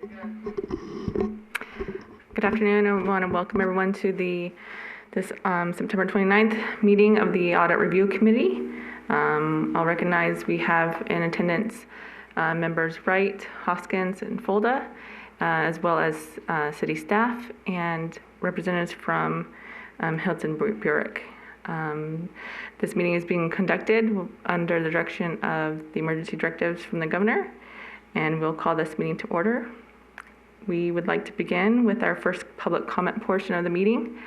Good afternoon. I want to welcome everyone to this September 29th meeting of the Audit Review Committee. I'll recognize we have in attendance members Wright, Hoskins, and Folda, as well as city staff and representatives from Hilton Burek. This meeting is being conducted under the direction of the emergency directives from the governor, and we'll call this meeting to order. We would like to begin with our first public comment portion of the meeting.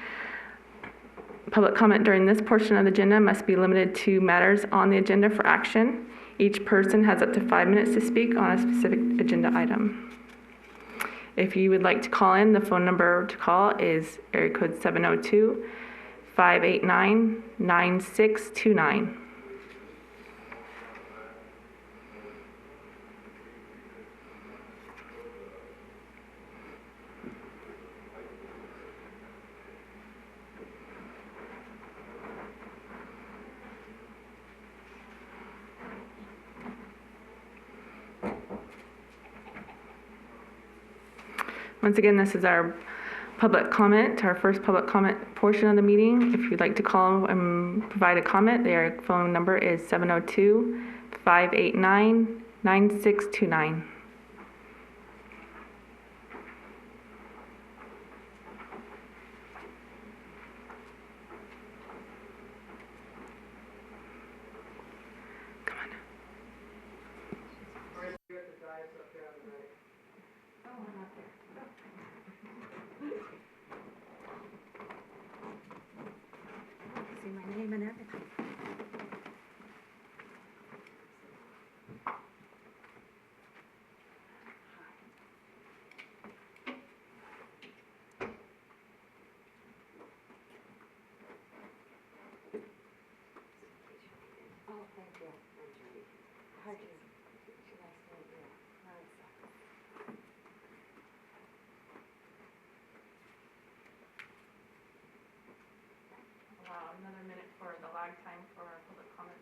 Public comment during this portion of the agenda must be limited to matters on the agenda for action. Each person has up to 5 minutes to speak on a specific agenda item. If you would like to call in, the phone number to call is area code 702-589-9629. Once again, this is our public comment, our first public comment portion of the meeting. If you'd like to call and provide a comment, their phone number is 702-589-9629. See my name and everything. Oh, thank you. I'm Judy. How do you? She likes to meet you. Allow another minute for the lag time for public comment.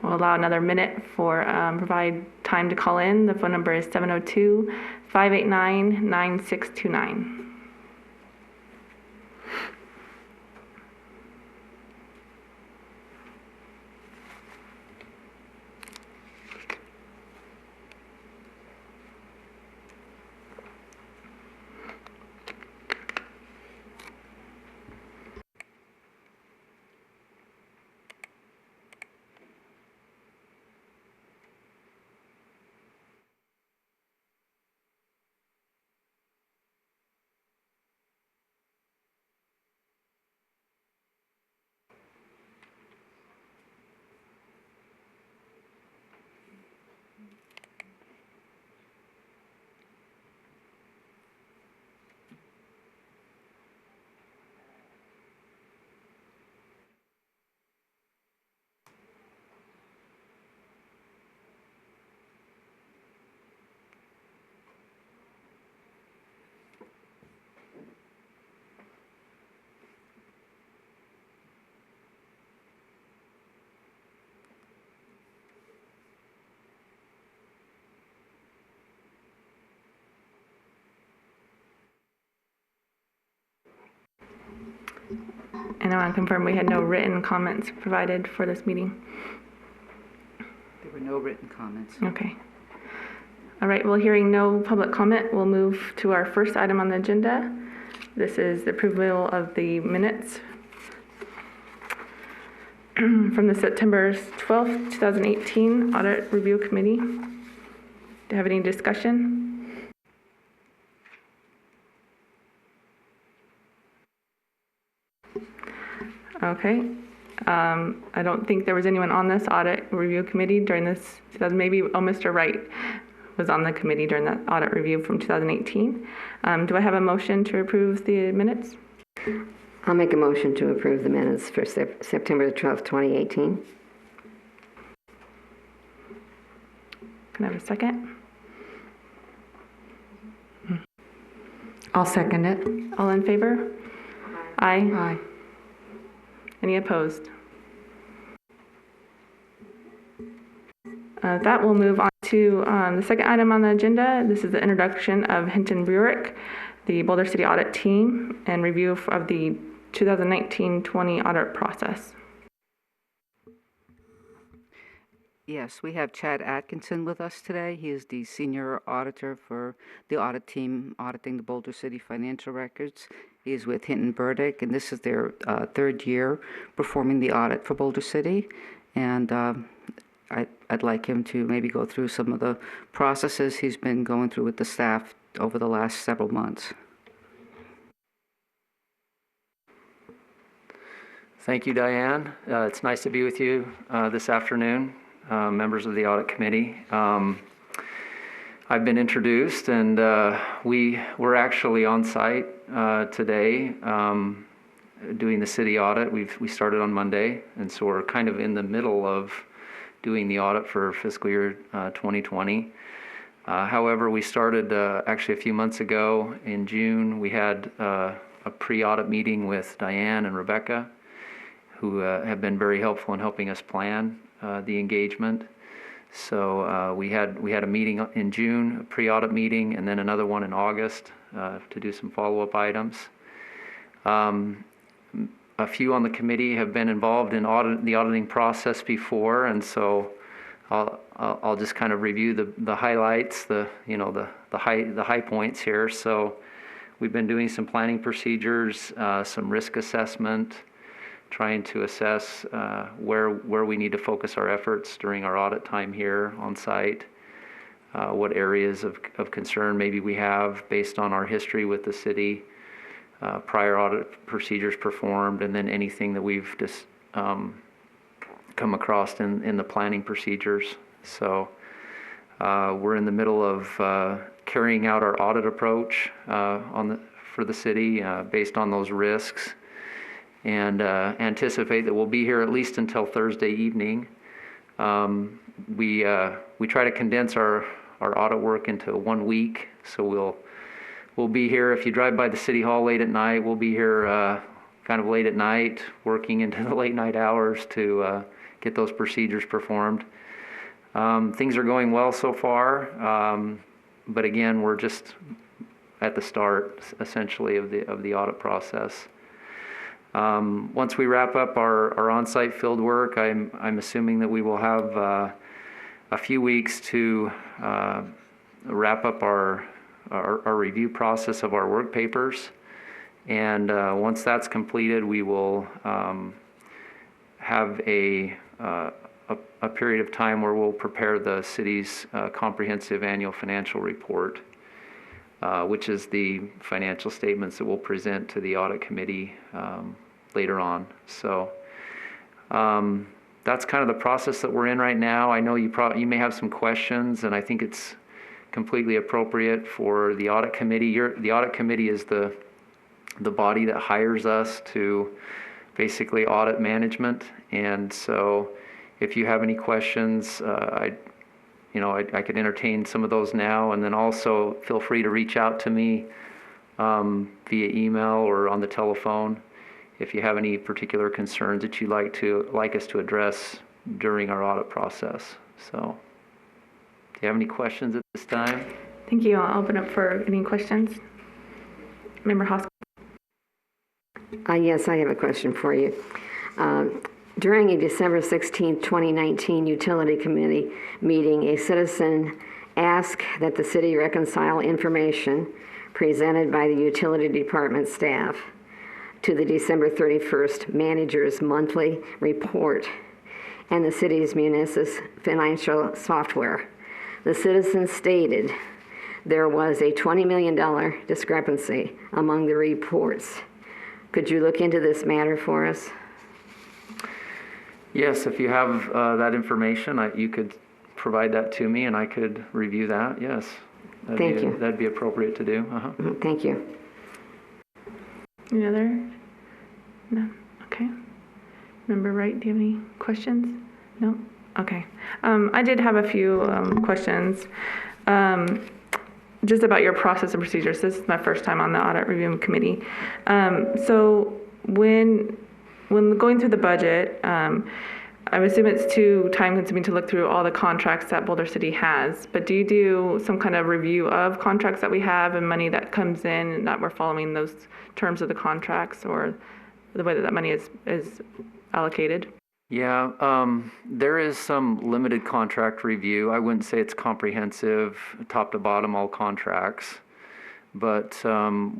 We'll allow another minute for provide time to call in. The phone number is 702-589-9629. And I want to confirm we had no written comments provided for this meeting. There were no written comments. Okay. All right, well, hearing no public comment, we'll move to our first item on the agenda. This is the approval of the minutes from the September 12th, 2018 Audit Review Committee. Do you have any discussion? Okay. I don't think there was anyone on this audit review committee during this, maybe, Mr. Wright was on the committee during that audit review from 2018. Do I have a motion to approve the minutes? I'll make a motion to approve the minutes for September 12th, 2018. Can I have a second? I'll second it. All in favor? Aye. Aye. Any opposed? That will move on to the second item on the agenda. This is the introduction of Hinton Burek, the Boulder City Audit Team, and review of the 2019-20 audit process. Yes, we have Chad Atkinson with us today. He is the senior auditor for the audit team auditing the Boulder City financial records. He is with Hinton Burdick, and this is their third year performing the audit for Boulder City. And I'd like him to maybe go through some of the processes he's been going through with the staff over the last several months. Thank you, Diane. It's nice to be with you this afternoon, members of the Audit Committee. I've been introduced, and we're actually on site today doing the city audit. We started on Monday, and so we're kind of in the middle of doing the audit for fiscal year 2020. However, we started actually a few months ago in June. We had a pre-audit meeting with Diane and Rebecca, who have been very helpful in helping us plan the engagement. So we had a meeting in June, a pre-audit meeting, and then another one in August to do some follow-up items. A few on the committee have been involved in the auditing process before, and so I'll just kind of review the highlights, the high points here. So we've been doing some planning procedures, some risk assessment, trying to assess where we need to focus our efforts during our audit time here on site, what areas of concern maybe we have based on our history with the city, prior audit procedures performed, and then anything that we've just come across in the planning procedures. So we're in the middle of carrying out our audit approach for the city based on those risks, and anticipate that we'll be here at least until Thursday evening. We try to condense our audit work into 1 week, so we'll be here. If you drive by the city hall late at night, we'll be here kind of late at night, working into the late night hours to get those procedures performed. Things are going well so far, but again, we're just at the start, essentially, of the audit process. Once we wrap up our on-site field work, I'm assuming that we will have a few weeks to wrap up our review process of our work papers, and once that's completed, we will have a period of time where we'll prepare the city's comprehensive annual financial report, which is the financial statements that we'll present to the audit committee later on. So that's kind of the process that we're in right now. I know you may have some questions, and I think it's completely appropriate for the audit committee. The audit committee is the body that hires us to basically audit management, and so if you have any questions, I could entertain some of those now, and then also feel free to reach out to me via email or on the telephone if you have any particular concerns that you'd like us to address during our audit process. So, do you have any questions at this time? Thank you. I'll open up for any questions. Member Hoskins. Yes, I have a question for you. During a December 16, 2019 Utility Committee meeting, a citizen asked that the city reconcile information presented by the Utility Department staff to the December 31st manager's monthly report and the city's municipal financial software. The citizen stated there was a $20 million discrepancy among the reports. Could you look into this matter for us? Yes, if you have that information, you could provide that to me and I could review that. Yes. Thank you. That'd be appropriate to do. Thank you. Any other? No? Okay. Member Wright, do you have any questions? No? Okay. I did have a few questions just about your process and procedures. This is my first time on the audit review committee. So when going through the budget, I assume it's too time consuming to look through all the contracts that Boulder City has, but do you do some kind of review of contracts that we have and money that comes in and that we're following those terms of the contracts or the way that that money is allocated? Yeah, there is some limited contract review. I wouldn't say it's comprehensive, top to bottom, all contracts. But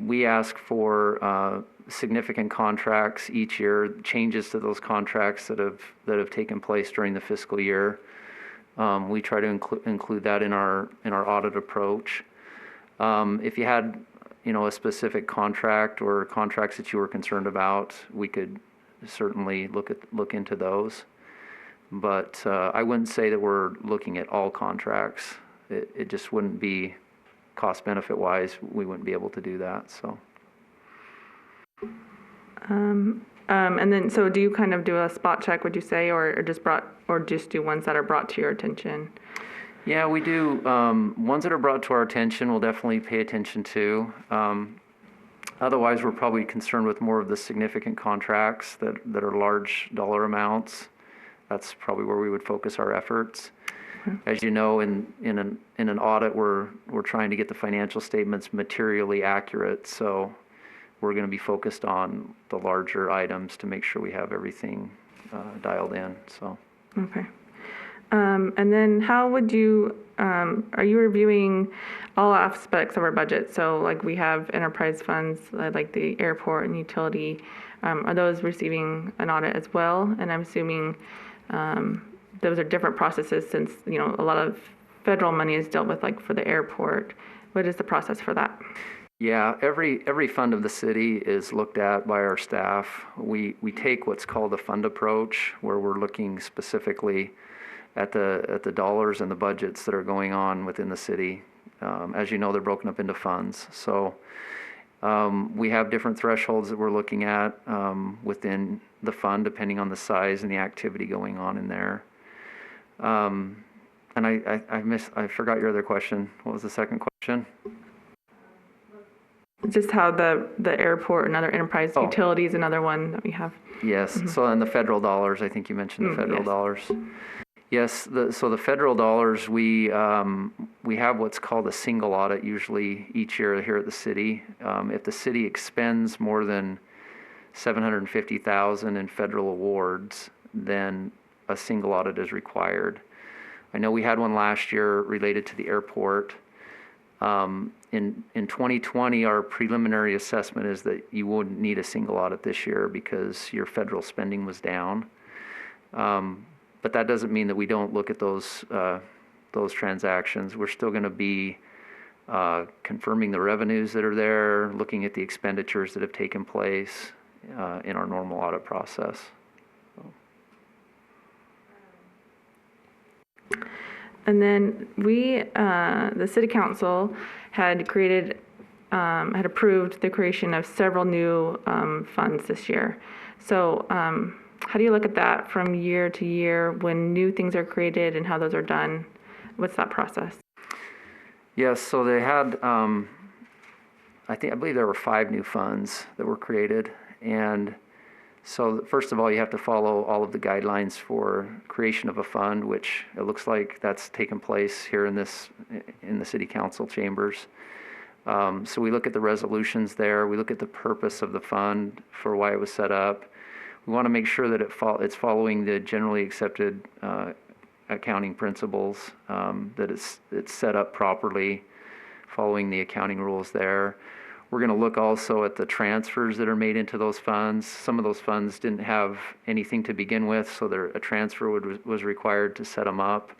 we ask for significant contracts each year, changes to those contracts that have taken place during the fiscal year. We try to include that in our audit approach. If you had, a specific contract or contracts that you were concerned about, we could certainly look into those. But I wouldn't say that we're looking at all contracts. It just wouldn't be cost benefit wise. We wouldn't be able to do that. So. And then, so do you kind of do a spot check, would you say, or just do ones that are brought to your attention? Yeah, we do. Ones that are brought to our attention, we'll definitely pay attention to. Otherwise, we're probably concerned with more of the significant contracts that are large dollar amounts. That's probably where we would focus our efforts. As you know, in an audit, we're trying to get the financial statements materially accurate. So we're going to be focused on the larger items to make sure we have everything dialed in. So. Okay. And then how would you, are you reviewing all aspects of our budget? So like we have enterprise funds, like the airport and utility, are those receiving an audit as well? And I'm assuming those are different processes since, a lot of federal money is dealt with like for the airport. What is the process for that? Yeah, every fund of the city is looked at by our staff. We take what's called the fund approach, where we're looking specifically at the dollars and the budgets that are going on within the city. As you know, they're broken up into funds. So we have different thresholds that we're looking at within the fund, depending on the size and the activity going on in there. And I forgot your other question. What was the second question? Just how the airport and other enterprise utilities, another one that we have. Yes. Mm-hmm. So and the federal dollars, I think you mentioned the federal yes. dollars. Yes. So the federal dollars, we have what's called a single audit usually each year here at the city. If the city expends more than $750,000 in federal awards, then a single audit is required. I know we had one last year related to the airport. In 2020, our preliminary assessment is that you wouldn't need a single audit this year because your federal spending was down. But that doesn't mean that we don't look at those transactions. We're still going to be confirming the revenues that are there, looking at the expenditures that have taken place in our normal audit process. And then the city council had approved the creation of several new funds this year. So how do you look at that from year to year when new things are created and how those are done? What's that process? Yes, so they had, I believe there were 5 new funds that were created. And so first of all, you have to follow all of the guidelines for creation of a fund, which it looks like that's taken place here in the city council chambers. So we look at the resolutions there. We look at the purpose of the fund for why it was set up. We want to make sure that it's following the generally accepted accounting principles, that it's set up properly, following the accounting rules there. We're going to look also at the transfers that are made into those funds. Some of those funds didn't have anything to begin with, so a transfer was required to set them up.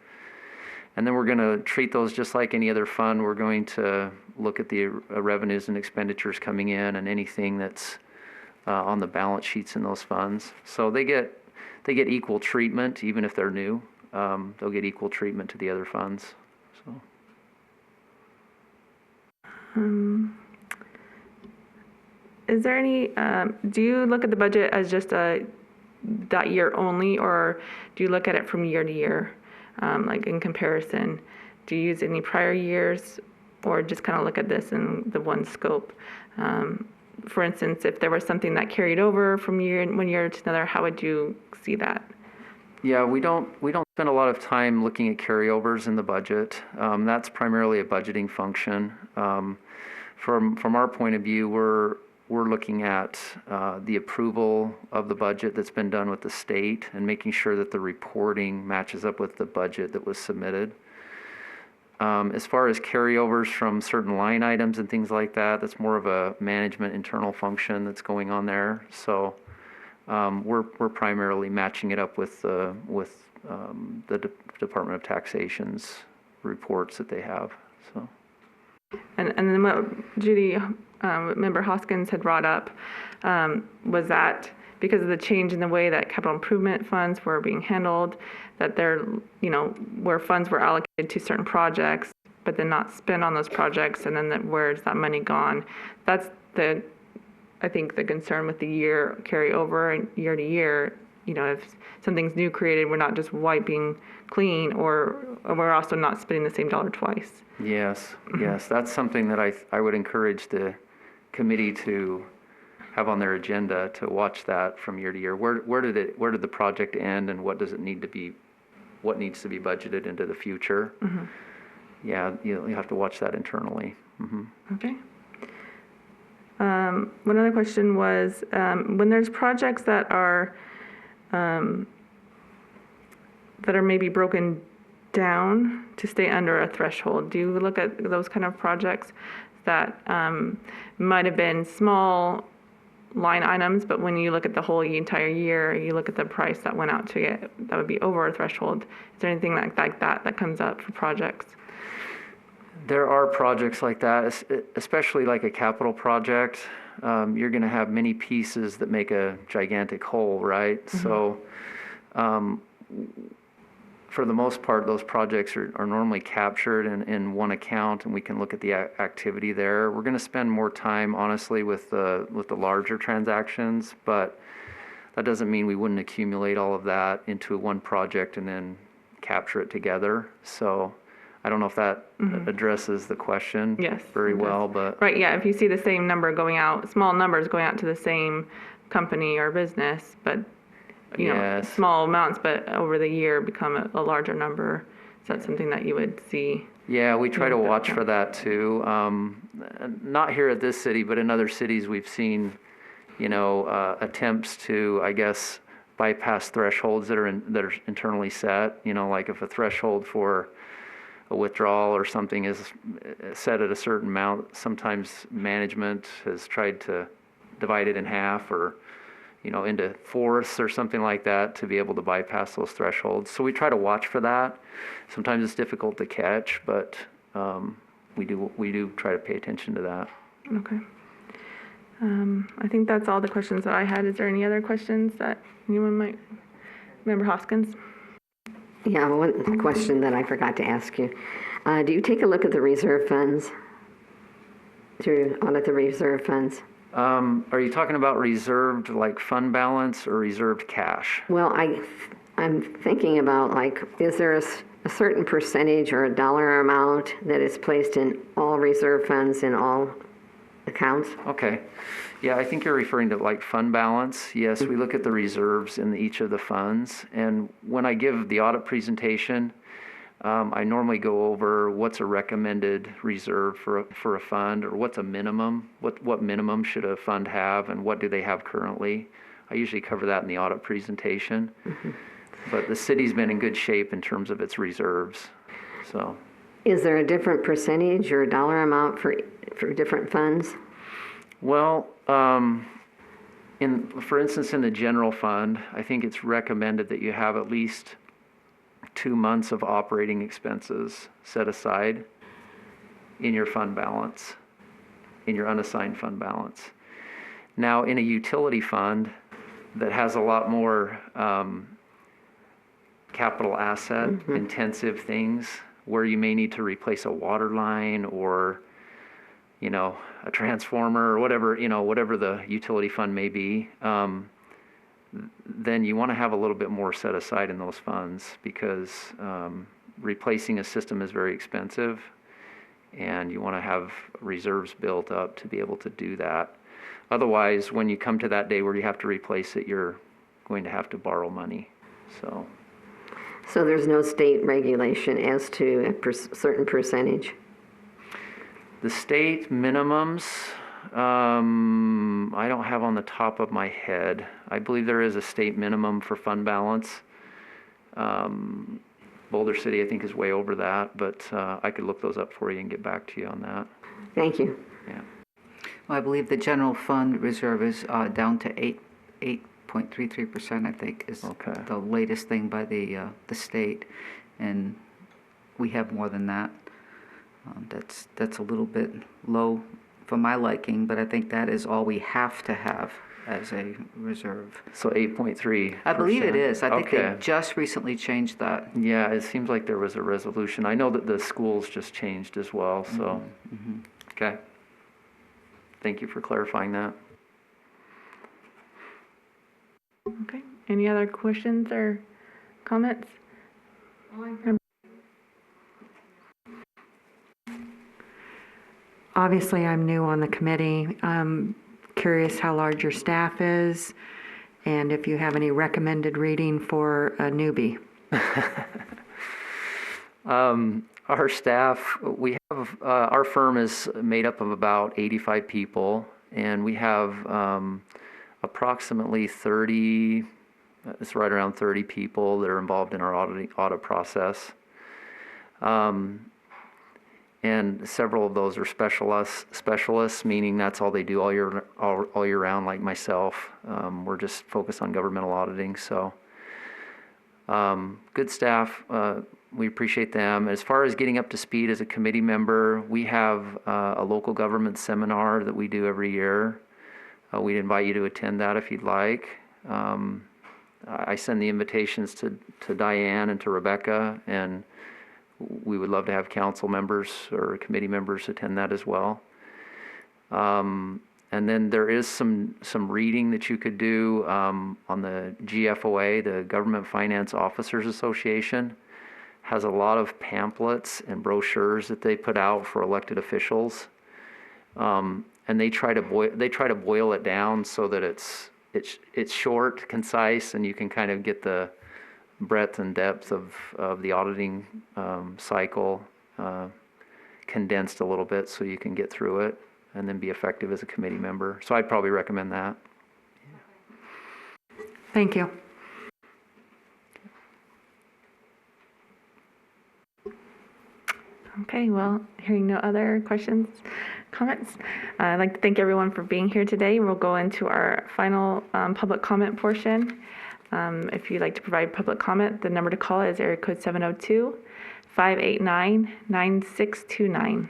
And then we're going to treat those just like any other fund. We're going to look at the revenues and expenditures coming in and anything that's on the balance sheets in those funds. So they get equal treatment, even if they're new. They'll get equal treatment to the other funds. So. Is there any, do you look at the budget as just that year only, or do you look at it from year to year, like in comparison? Do you use any prior years, or just kind of look at this in the one scope? For instance, if there was something that carried over from one year to another, how would you see that? Yeah, we don't spend a lot of time looking at carryovers in the budget. That's primarily a budgeting function. From our point of view, we're looking at the approval of the budget that's been done with the state and making sure that the reporting matches up with the budget that was submitted. As far as carryovers from certain line items and things like that, that's more of a management internal function that's going on there. So we're primarily matching it up with the Department of Taxation's reports that they have. So. And then what Judy, Member Hoskins had brought up was that because of the change in the way that capital improvement funds were being handled, that they're, where funds were allocated to certain projects, but then not spent on those projects, and then where's that money gone? That's I think the concern with the year carryover and year to year. If something's new created, we're not just wiping clean, or we're also not spending the same dollar twice. Yes, yes, that's something that I would encourage the committee to have on their agenda, to watch that from year to year. Where did the project end, and what needs to be budgeted into the future? Mm-hmm. Yeah, you have to watch that internally. Mm-hmm. Okay. One other question was, when there's projects that are maybe broken down to stay under a threshold, do you look at those kind of projects that might have been small line items, but when you look at the whole entire year, you look at the price that went out to it, that would be over a threshold? Is there anything like that comes up for projects? There are projects like that, especially like a capital project. You're going to have many pieces that make a gigantic whole, right? Mm-hmm. So for the most part, those projects are normally captured in one account, and we can look at the activity there. We're going to spend more time, honestly, with the larger transactions, but that doesn't mean we wouldn't accumulate all of that into one project and then capture it together. So I don't know if that addresses the question very well, but. Right, yeah, if you see the same number going out, small numbers going out to the same company or business, but, small amounts, but over the year become a larger number, is that something that you would see? Yeah, we try to watch for that too. Not here at this city, but in other cities we've seen, attempts to, I guess, bypass thresholds that are internally set. Like if a threshold for a withdrawal or something is set at a certain amount, sometimes management has tried to divide it in half or, into fourths or something like that to be able to bypass those thresholds. So we try to watch for that. Sometimes it's difficult to catch, but we do try to pay attention to that. Okay. I think that's all the questions that I had. Is there any other questions that anyone might? Member Hoskins? Yeah, one question that I forgot to ask you. Do you take a look at the reserve funds? Do you audit the reserve funds? Are you talking about reserved, like fund balance, or reserved cash? Well, I'm thinking about, is there a certain percentage or a dollar amount that is placed in all reserve funds in all accounts? Okay. Yeah, I think you're referring to like fund balance. Yes, we look at the reserves in each of the funds. And when I give the audit presentation, I normally go over what's a recommended reserve for a fund, or what's a minimum, what minimum should a fund have, and what do they have currently. I usually cover that in the audit presentation. Mm-hmm. But the city's been in good shape in terms of its reserves. So, is there a different percentage or dollar amount for different funds? Well, for instance, in the general fund, I think it's recommended that you have at least 2 months of operating expenses set aside in your fund balance, in your unassigned fund balance. Now, in a utility fund that has a lot more capital asset intensive things, where you may need to replace a water line or a transformer or whatever the utility fund may be, then you want to have a little bit more set aside in those funds, because replacing a system is very expensive, and you want to have reserves built up to be able to do that. Otherwise, when you come to that day where you have to replace it, you're going to have to borrow money. So. So there's no state regulation as to a certain percentage? The state minimums, I don't have on the top of my head. I believe there is a state minimum for fund balance. Boulder City, I think, is way over that, but I could look those up for you and get back to you on that. Thank you. Yeah. Well, I believe the general fund reserve is down to 8.33%, I think, is Okay. the latest thing by the state, and we have more than that. That's a little bit low for my liking, but I think that is all we have to have as a reserve. So 8.3%. I believe it is. I think Okay. they just recently changed that. Yeah, it seems like there was a resolution. I know that the schools just changed as well, so. Okay. Thank you for clarifying that. Okay. Any other questions or comments? Obviously, I'm new on the committee. I'm curious how large your staff is and if you have any recommended reading for a newbie. Our staff, we have, our firm is made up of about 85 people, and we have approximately 30, it's right around 30 people that are involved in our audit process. And several of those are specialists, meaning that's all they do all year round, like myself. We're just focused on governmental auditing, so good staff. We appreciate them. As far as getting up to speed as a committee member, we have a local government seminar that we do every year. We'd invite you to attend that if you'd like. I send the invitations to Diane and to Rebecca, and we would love to have council members or committee members attend that as well. And then there is some reading that you could do on the GFOA, the Government Finance Officers Association, has a lot of pamphlets and brochures that they put out for elected officials, and they try to boil it down so that it's short, concise, and you can kind of get the breadth and depth of the auditing cycle condensed a little bit so you can get through it and then be effective as a committee member. So I'd probably recommend that. Thank you. Okay, well, hearing no other questions, comments, I'd like to thank everyone for being here today. We'll go into our final public comment portion. If you'd like to provide public comment, the number to call is area code 702-589-9629.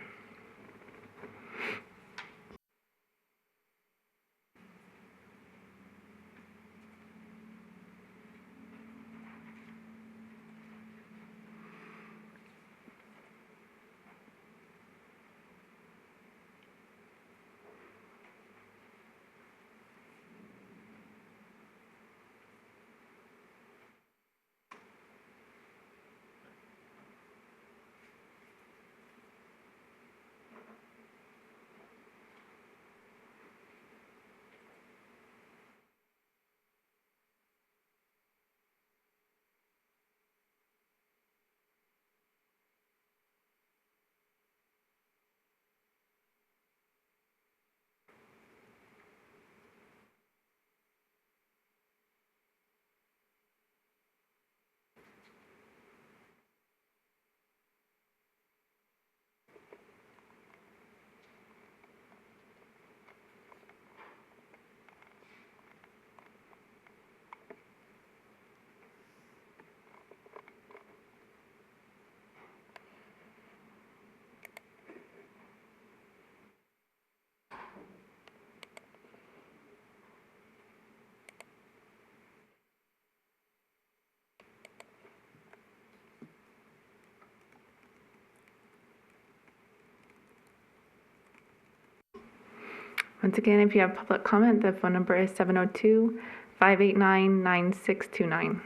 Once again, if you have public comment, the phone number is 702-589-9629.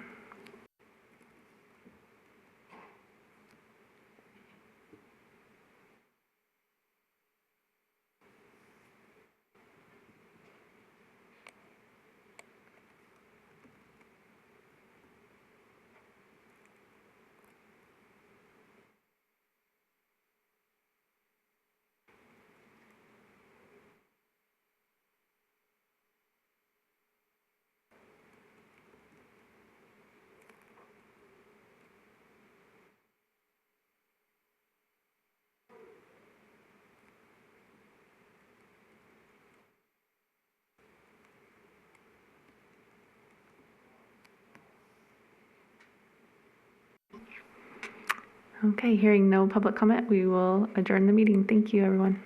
Okay, hearing no public comment, we will adjourn the meeting. Thank you, everyone.